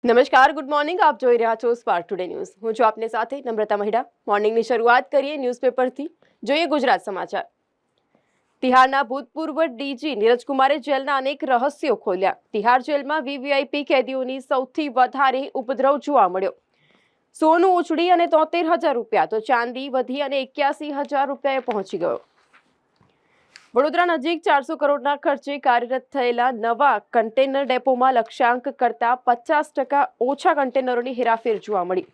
નમસ્કાર, good morning. આપ જોઈ રહ્યા છો સ્પાર્ક ટુડે ન્યૂઝ. હું છું આપની સાથે નમ્રતા મહિડા. મોર્નિંગની શરૂઆત કરીએ ન્યૂઝપેપરથી. જોઈએ ગુજરાત સમાચાર. તિહારના ભૂતપૂર્વ ડીજી નીરજકુમારે જેલના અનેક રહસ્યો ખોલ્યા. તિહાર જેલમાં વીવીઆઈપી કેદીઓની સૌથી વધારે ઉપદ્રવ જોવા મળ્યો. સોનું ઉછળી અને 73,000 રૂપિયા તો ચાંદી વધી અને 81,000 રૂપિયાએ પહોંચી ગયો. વડોદરા નજીક 400 કરોડના ખર્ચે કાર્યરત થયેલા નવા કન્ટેનર ડેપોમાં લક્ષ્યાંક કરતા 50% ઓછા કન્ટેનરોની હેરાફેર જોવા મળી.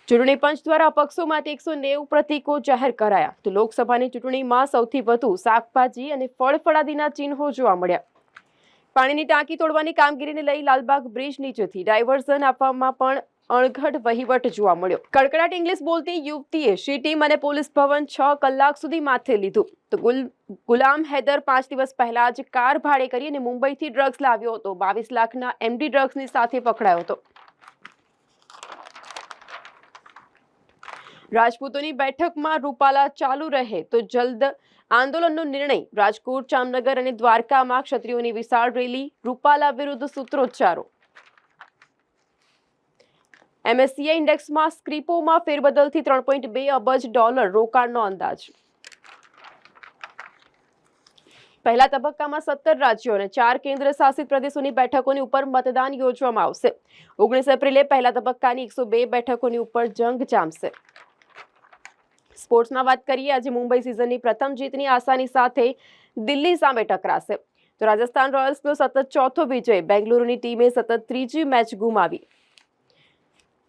ચૂંટણી પંચ દ્વારા અપક્ષો માટે 190 પ્રતીકો જાહેર કરાયા. તો લોકસભાની ચૂંટણીમાં સૌથી વધુ શાકભાજી અને ફળફળાદીના ચિહ્નો જોવા મળ્યા. પાણીની ટાંકી તોડવાની કામગીરીને લઈ લાલબાગ બ્રિજ નીચેથી ડાયવર્ઝન આપવામાં પણ અણઘડ વહીવટ જોવા મળ્યો. કડકડાટ ઇંગ્લિશ બોલતી યુવતીએ શી ટીમ અને પોલીસ ભવન 6 કલાક સુધી માથે લીધું. તો ગુલામ હૈદર 5 દિવસ પહેલા જ કાર ભાડે કરી અને મુંબઈથી ડ્રગ્સ લાવ્યો હતો. 22 લાખના એમડી ડ્રગ્સની સાથે પકડાયો હતો. રાજપૂતોની બેઠકમાં રૂપાલા ચાલુ રહે તો જલ્દ આંદોલનનો નિર્ણય. રાજકોટ, જામનગર અને દ્વારકામાં ક્ષત્રિયોની વિશાળ રેલી. રૂપાલા વિરુદ્ધ સૂત્રોચ્ચારો. એમએસસીઆઈ ઇન્ડેક્સમાં સ્ક્રીપોમાં ફેરબદલથી $3.2 અબજ રોકાણનો અંદાજ. પહેલા તબક્કામાં 17 રાજ્યો અને 4 કેન્દ્ર શાસિત પ્રદેશોની બેઠકોની ઉપર મતદાન યોજવામાં આવશે. 19 એપ્રિલે પહેલા તબક્કાની 102 બેઠકોની ઉપર જંગ જામશે. સ્પોર્ટ્સમાં વાત કરીએ. આજે મુંબઈ સિઝનની પ્રથમ જીતની આશાની સાથે દિલ્હી સામે ટકરાશે. તો રાજસ્થાન રોયલ્સનો સતત ચોથો વિજય. બેંગલુરુની ટીમે સતત ત્રીજી મેચ ગુમાવી.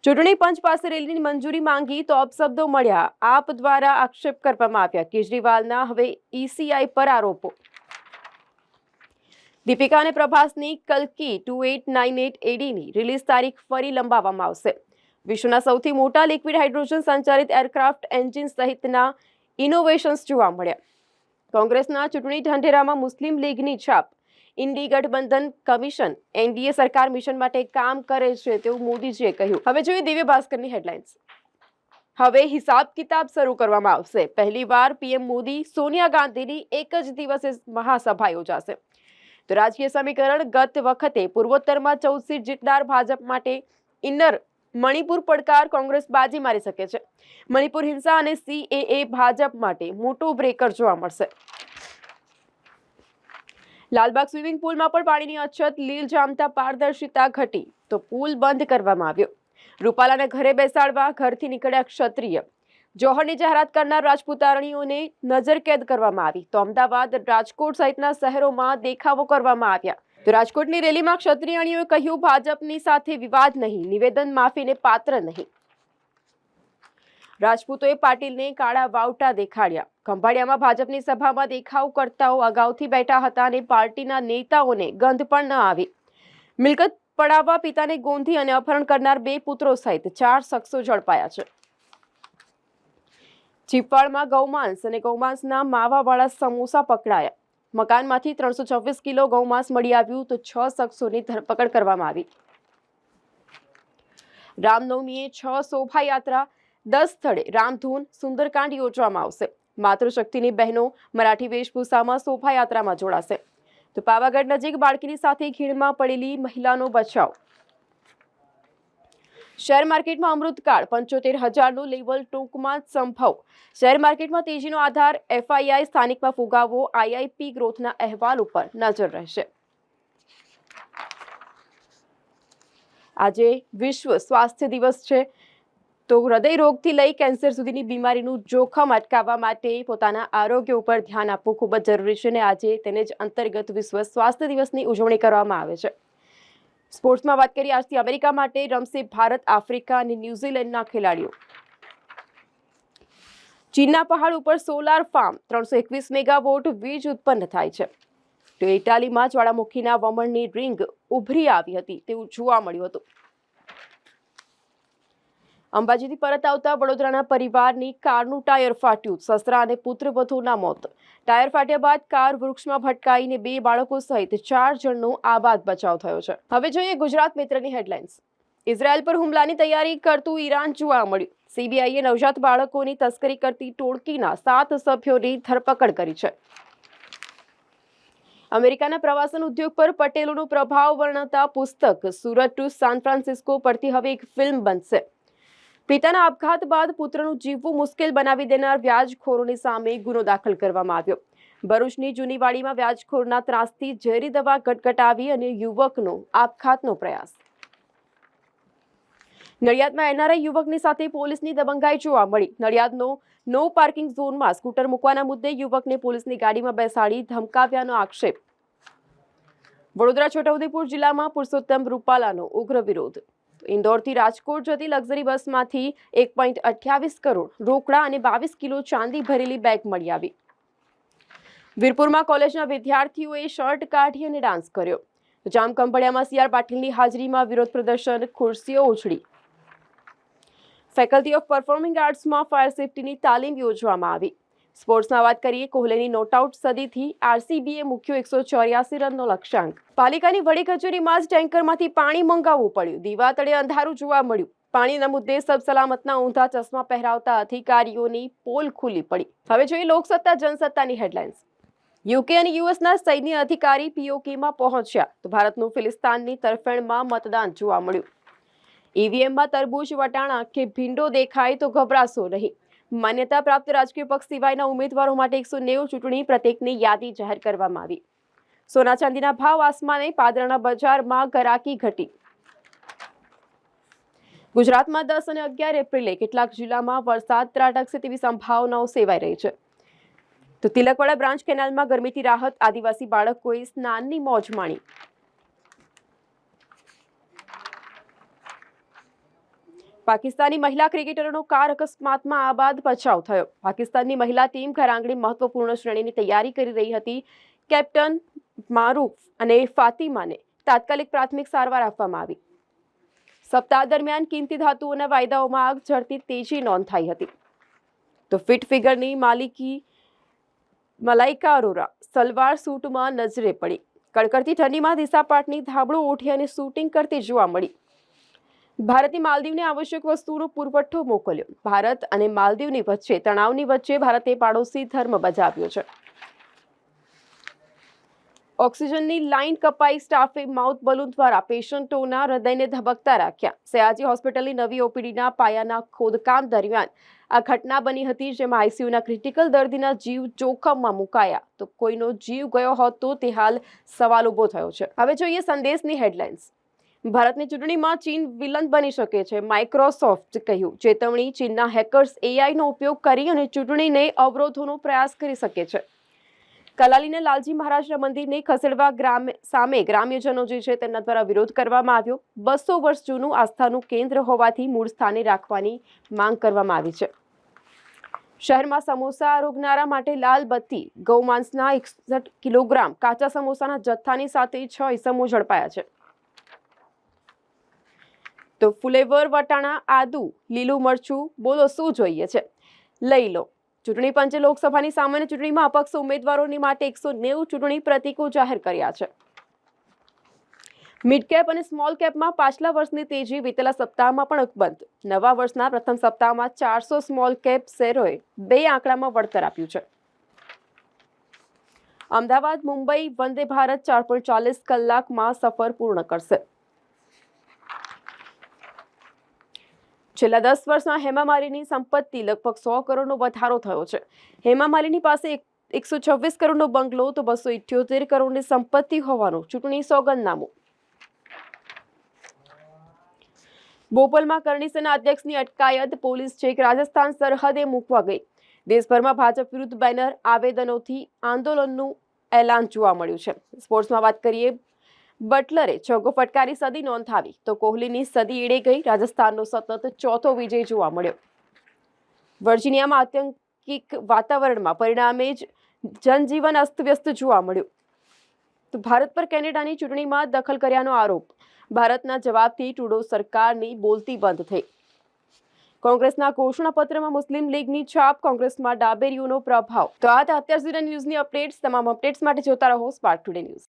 ચૂંટણી પંચ પાસે રેલીની મંજૂરી માંગી તો અપશબ્દો મળ્યા. આપ દ્વારા આક્ષેપ કરવામાં આવ્યા. કેજરીવાલના હવે ઈસીઆઈ પર આરોપો. દીપિકા અને પ્રભાસની કલ્કી 2898 એડીની રિલીઝ તારીખ ફરી લંબાવવામાં આવશે. વિશ્વના સૌથી મોટા લિક્વિડ હાઇડ્રોજન સંચાલિત એરક્રાફ્ટ એન્જિન સહિતના ઇનોવેશન્સ જોવા મળ્યા. કોંગ્રેસના ચૂંટણી ઢંઢેરામાં મુસ્લિમ લીગની છાપ. ઇન્ડી ગઠબંધન કમિશન એનડીએ સરકાર મિશન માટે કામ કરે છે તેવું મોદીજીએ કહ્યું. હવે જોઈએ દિવ્ય ભાસ્કરની હેડલાઇન્સ. હવે હિસાબ કિતાબ શરૂ કરવામાં આવશે. પહેલીવાર પીએમ મોદી સોનિયા ગાંધીની એક જ દિવસે મહાસભા યોજાશે. તો રાજકીય સમીકરણ. ગત વખતે પૂર્વોત્તરમાં 14 સીટ જીતનાર ભાજપ માટે ઇનર મણિપુર પડકાર. કોંગ્રેસ બાજી મારી શકે છે. મણિપુર હિંસા અને સીએએ ભાજપ માટે મોટો બ્રેકર જોવા મળશે. લાલબાગ સ્વિમિંગ પુલમાં પણ પાણીની અછત. લીલ જામતા પારદર્શિતા ઘટી તો પુલ બંધ કરવામાં આવ્યો. રૂપાલાને ઘરે બેસાડવા ઘરથી નીકળ્યા ક્ષત્રિય. જોહરની જાહેરાત કરનાર રાજપૂતાણીઓને નજરકેદ કરવામાં આવી. તો અમદાવાદ, રાજકોટ સહિતના શહેરોમાં દેખાવો કરવામાં આવ્યા. તો રાજકોટની રેલીમાં ક્ષત્રિયાણીઓએ કહ્યું, ભાજપની સાથે વિવાદ નહીં, નિવેદન માફીને પાત્ર નહીં. રાજપૂતોએ પાટીલને કાળા વાવટા દેખાડ્યા. ખંભાળિયામાં ભાજપની સભામાં દેખાવકર્તાઓ અગાઉથી બેઠા હતા અને પાર્ટીના નેતાઓને ગંધ પણ ન આવી. મિલકત પડાવવા પિતાને ગોંધી અને અપહરણ કરનાર 2 પુત્રો સહિત 4 શખ્સો ઝડપાયા છે. ચીપવાડમાં ગૌમાંસ અને ગૌમાંસના માવાવાળા સમોસા પકડાયા. મકાનમાંથી 326 કિલો ગૌમાંસ મળી આવ્યું તો 6 શખ્સોની ધરપકડ કરવામાં આવી. રામનવમીએ 6 શોભાયાત્રા. 10 સ્થળે રામધૂન સુંદરકાંડ યોજવામાં આવશે. માતૃશક્તિની બહેનો મરાઠી વેશભૂષામાં શોભાયાત્રામાં જોડાશે. તો પાવાગઢ નજીક બાળકીની સાથે ખીણમાં પડેલી મહિલાનો બચાવ. શેર માર્કેટમાં અમૃતકાળ. 75,000નું લેવલ ટૂંકમાં સંભવ. શેર માર્કેટમાં તેજીનો આધાર. એફઆઈઆઈ સ્થાનિકમાં ફુગાવો. આઈઆઈપી ગ્રોથના અહેવાલ ઉપર નજર રહેશે. આજે વિશ્વ સ્વાસ્થ્ય દિવસ છે. તો હૃદય રોગથી લઈ કેન્સર સુધીની બીમારીનું જોખમ અટકાવવા માટે પોતાના આરોગ્ય ઉપર ધ્યાન આપવું ખૂબ જ જરૂરી છે અને આજે તેને જ અંતર્ગત વિશ્વ સ્વાસ્થ્ય દિવસની ઉજવણી કરવામાં આવે છે. સ્પોર્ટ્સમાં વાત કરીએ. આજથી અમેરિકા માટે રમશે ભારત, આફ્રિકા અને ન્યૂઝીલેન્ડના ખેલાડીઓ. ચીનના પહાડ ઉપર સોલાર ફાર્મ. 321 મેગાવોટ વીજ ઉત્પન્ન થાય છે. તો ઇટાલીમાં જ્વાળામુખીના વમળની રિંગ ઉભરી આવી હતી તેવું જોવા મળ્યું હતું. અંબાજીથી પરત આવતા વડોદરાના પરિવારની કારનું ટાયર ફાટ્યું. સસરા અને પુત્રવધૂના મોત. ટાયર ફાટ્યા બાદ કાર વૃક્ષમાં ભટકાઈને 2 બાળકો સહિત 4 જણનો આબાદ બચાવ થયો છે. હવે જોઈએ ગુજરાત મિત્રની હેડલાઇન્સ. ઇઝરાયલ પર હુમલાની તૈયારી કરતું ઈરાન જોવા મળ્યું. સીબીઆઈએ નવજાત બાળકોની તસ્કરી કરતી ટોળકીના 7 સભ્યોની ધરપકડ કરી છે. અમેરિકાના પ્રવાસન ઉદ્યોગ પર પટેલોનો પ્રભાવ વર્ણવતા પુસ્તક સુરત ટુ સાન ફ્રાન્સિસ્કો પરથી હવે એક ફિલ્મ બનશે. પિતાના આપઘાત બાદ પુત્રનું જીવવું મુશ્કેલ બનાવી દેનાર વ્યાજખોરોની સામે ગુનો દાખલ કરવામાં આવ્યો. ભરૂચની જૂનીવાડીમાં વ્યાજખોરના ત્રાસથી ઝેરી દવા ગટગટાવી અને યુવકનો આપઘાતનો પ્રયાસ. નડિયાદમાં એનઆરઆઈ યુવકની સાથે પોલીસની દબંગાઈ જોવા મળી. નડિયાદનો નો પાર્કિંગ ઝોનમાં સ્કૂટર મૂકવાના મુદ્દે યુવકને પોલીસની ગાડીમાં બેસાડી ધમકાવ્યાનો આક્ષેપ. વડોદરા છોટાઉદેપુર જિલ્લામાં પુરુષોત્તમ રૂપાલાનો ઉગ્ર વિરોધ. ઇન્દોરથી રાજકોટ જતી લક્ઝરી બસમાંથી 1.28 કરોડ રોકડા અને 22 કિલો ચાંદી ભરેલી બેગ મળી આવી. વીરપુરમાં કોલેજના વિદ્યાર્થીઓએ શર્ટ કાઢી અને ડાન્સ કર્યો. જામકંપડિયામાં સી.આર. પાટીલની હાજરીમાં વિરોધ પ્રદર્શન, ખુરશીઓ ઉછળી. ફેકલ્ટી ઓફ પરફોર્મિંગ આર્ટ્સમાં ફાયર સેફ્ટીની તાલીમ યોજવામાં આવી. સ્પોર્ટ્સમાં વાત કરીએ, કોહલીની નોટઆઉટ સદીથી આરસીબીએ મૂક્યો 184 રનનો લક્ષ્યાંક. પાલિકાની વડી કચેરીમાં જ ટેન્કરમાંથી પાણી મંગાવવું પડ્યું. દીવા તળે અંધારું જોવા મળ્યું. પાણીના મુદ્દે સબસલામતના ઊંધા ચશ્મા પહેરાવતા અધિકારીઓની પોલ ખુલ્લી પડી. હવે જોઈએ લોકસત્તા જનસત્તાની હેડલાઇન્સ. યુકે અને યુએસના સૈન્ય અધિકારી પીઓકેમાં પહોંચ્યા તો ભારતનું ફિલિસ્તાનની તરફેણમાં મતદાન જોવા મળ્યું. ઈવીએમમાં તરબૂચ, વટાણા કે ભીંડો દેખાય તો ગભરાશો નહીં. માન્યતા પ્રાપ્ત રાજકીય પક્ષ સિવાયના ઉમેદવારો માટે 190 ચૂંટણી પ્રત્યેકની યાદી જાહેર કરવામાં આવી. સોના ચાંદીના ભાવ આસમાને, પાદરાના બજારમાં ગરાકી ઘટી. ગુજરાતમાં 10 અને 11 એપ્રિલે કેટલાક જિલ્લામાં વરસાદ ત્રાટકશે તેવી સંભાવનાઓ સેવાઈ રહી છે. તો તિલકવાડા બ્રાન્ચ કેનાલમાં ગરમીથી રાહત, આદિવાસી બાળકોએ સ્નાનની મોજ માણી. પાકિસ્તાની મહિલા ક્રિકેટરનો કાર અકસ્માતમાં આબાદ બચાવ થયો. પાકિસ્તાનની મહિલા ટીમ ઘરઆંગણે મહત્વપૂર્ણ શ્રેણીની તૈયારી કરી રહી હતી. કેપ્ટન મારૂફ અને ફાતિમાને તાત્કાલિક પ્રાથમિક સારવાર આપવામાં આવી. સપ્તાહ દરમિયાન કિંમતી ધાતુઓના વાયદાઓમાં આગ ઝરતી તેજી નોંધાઈ હતી. તો ફિટ ફિગરની માલિકી મલાઇકા અરોરા સલવાર સૂટમાં નજરે પડી. કડકડતી ઠંડીમાં દિશા પાટની ધાબળો ઓઢી અને શૂટિંગ કરતી જોવા મળી. ભારતે માલદીવને આવશ્યક વસ્તુઓનો પુરવઠો મોકલ્યો. ભારત અને માલદીવની વચ્ચે તણાવની વચ્ચે ભારતે પાડોશી ધર્મ બજાવ્યો છે. ઓક્સિજનની લાઇન કપાઈ, સ્ટાફે માઉથ બલૂન દ્વારા પેશન્ટોના હૃદયને ધબકતા રાખ્યા. સયાજી હોસ્પિટલની નવી ઓપીડીના પાયાના ખોદકામ દરમિયાન આ ઘટના બની હતી, જેમાં આઈસીયુના ક્રિટિકલ દર્દીના જીવ જોખમમાં મુકાયા. તો કોઈનો જીવ ગયો હોત તો તે હાલ સવાલ ઉભો થયો છે. હવે જોઈએ સંદેશની હેડલાઇન્સ. ભારતની ચૂંટણીમાં ચીન વિલન બની શકે છે, માઇક્રોસોફ્ટ કહ્યું. ચેતવણી, ચીનના હેકર્સ એઆઈનો ઉપયોગ કરી અને ચૂંટણીને અવરોધોનો પ્રયાસ કરી શકે છે. કલાલીના લાલજી મહારાજના મંદિરને ખસેડવા સામે ગ્રામ્યજનો જે છે તેના દ્વારા વિરોધ કરવામાં આવ્યો. 200 વર્ષ જૂનું આસ્થાનું કેન્દ્ર હોવાથી મૂળ સ્થાને રાખવાની માંગ કરવામાં આવી છે. શહેરમાં સમોસા આરોગનારા માટે લાલ બત્તી. ગૌમાંસના 61 કિલોગ્રામ કાચા સમોસાના જથ્થાની સાથે 6 ઇસમો ઝડપાયા છે. તો ફુલેવર, વટાણા, આદુ, લીલું મરચું, બોલો શું જોઈએ છે, લઈ લો. ચૂંટણી પંચે લોકસભાની સામાન્ય ચૂંટણીમાં અપક્ષ ઉમેદવારોની માટે 190 ચૂંટણી પ્રતીકો જાહેર કર્યા છે. મિડ કેપ અને સ્મોલ કેપમાં પાછલા વર્ષની તેજી વિતેલા સપ્તાહમાં પણ અકબંધ. નવા વર્ષના પ્રથમ સપ્તાહમાં 400 સ્મોલ કેપ શેરોએ 2 આંકડામાં વળતર આપ્યું છે. અમદાવાદ મુંબઈ વંદે ભારત 4.40 કલાકમાં સફર પૂર્ણ કરશે. છેલ્લા 10 વર્ષમાં હેમા માલિની સંપત્તિ લગભગ 100 કરોડનો વધારો થયો છે. હેમા માલિની પાસે 126 કરોડનો બંગલો તો 278 કરોડની સંપત્તિ હોવાનું ચૂંટણી સોગંદનામું. બોપલમાં કરણી સેના અધ્યક્ષની અટકાયત. પોલીસ છેક રાજસ્થાન સરહદે મૂકવા ગઈ. દેશભરમાં ભાજપ વિરુદ્ધ બેનર, આવેદનોથી આંદોલનનું એલાન જોવા મળ્યું છે. સ્પોર્ટ્સમાં વાત કરીએ, બટલરે છગ્ગો ફટકારી સદી નોંધાવી તો કોહલીની સદી એડે ગઈ. રાજસ્થાનનો સતત 4થો વિજય જોવા મળ્યો. વર્જિનિયામાં આતંકિક વાતાવરણમાં પરિણામે જ જનજીવન અસ્તવ્યસ્ત જોવા મળ્યું. તો ભારત પર કેનેડાની ચૂંટણીમાં દખલ કર્યાનો આરોપ. ભારતના જવાબથી ટ્રુડો સરકારની બોલતી બંધ થઈ. કોંગ્રેસના ઘોષણાપત્રમાં મુસ્લિમ લીગની છાપ. કોંગ્રેસમાં ડાબેરીઓનો પ્રભાવ. તો આ હતા અત્યાર સુધીના ન્યૂઝની અપડેટ્સ. તમામ અપડેટ્સ માટે જોતા રહો સ્પાર્ક ટુડે ન્યૂઝ.